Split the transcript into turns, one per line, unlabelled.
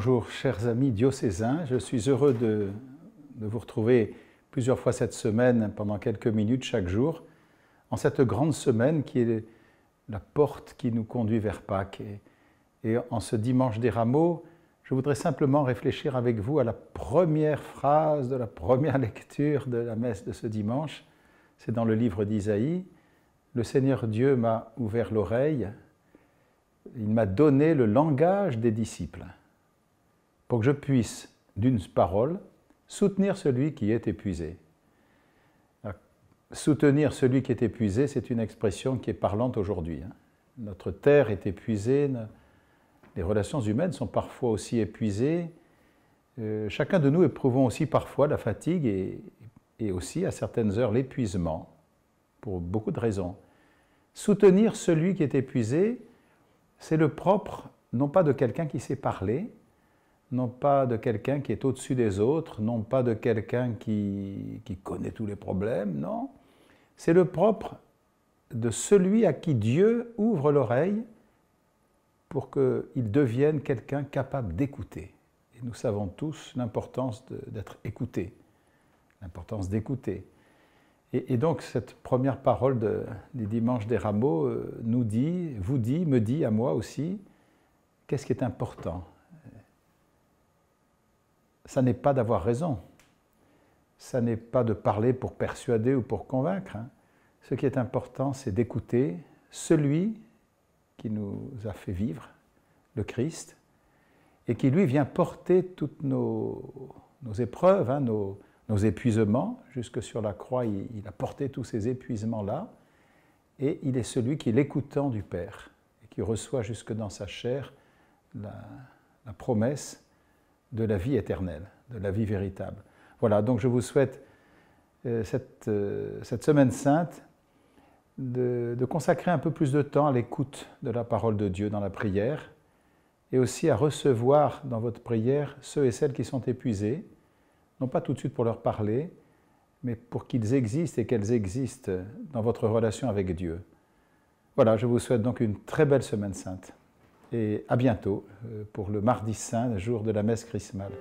Bonjour chers amis diocésains, je suis heureux de vous retrouver plusieurs fois cette semaine pendant quelques minutes chaque jour en cette grande semaine qui est la porte qui nous conduit vers Pâques. Et en ce dimanche des rameaux, je voudrais simplement réfléchir avec vous à la première phrase de la première lecture de la messe de ce dimanche. C'est dans le livre d'Isaïe. Le Seigneur Dieu m'a ouvert l'oreille, il m'a donné le langage des disciples, pour que je puisse, d'une parole, soutenir celui qui est épuisé. Soutenir celui qui est épuisé, c'est une expression qui est parlante aujourd'hui. Notre terre est épuisée, les relations humaines sont parfois aussi épuisées. Chacun de nous éprouvons aussi parfois la fatigue et aussi à certaines heures l'épuisement, pour beaucoup de raisons. Soutenir celui qui est épuisé, c'est le propre, non pas de quelqu'un qui sait parler, non pas de quelqu'un qui est au-dessus des autres, non pas de quelqu'un qui connaît tous les problèmes, non. C'est le propre de celui à qui Dieu ouvre l'oreille pour qu'il devienne quelqu'un capable d'écouter. Et nous savons tous l'importance d'être écouté, l'importance d'écouter. Et donc cette première parole du dimanche des rameaux nous dit, vous dit, me dit à moi aussi, qu'est-ce qui est important ? Ça n'est pas d'avoir raison, ça n'est pas de parler pour persuader ou pour convaincre. Ce qui est important, c'est d'écouter celui qui nous a fait vivre, le Christ, et qui lui vient porter toutes nos épreuves, nos épuisements. Jusque sur la croix, il a porté tous ces épuisements-là, et il est celui qui est l'écoutant du Père, et qui reçoit jusque dans sa chair la promesse de la vie éternelle, de la vie véritable. Voilà, donc je vous souhaite cette semaine sainte de consacrer un peu plus de temps à l'écoute de la parole de Dieu dans la prière et aussi à recevoir dans votre prière ceux et celles qui sont épuisés, non pas tout de suite pour leur parler, mais pour qu'ils existent et qu'elles existent dans votre relation avec Dieu. Voilà, je vous souhaite donc une très belle semaine sainte. Et à bientôt pour le mardi saint, le jour de la messe chrismale.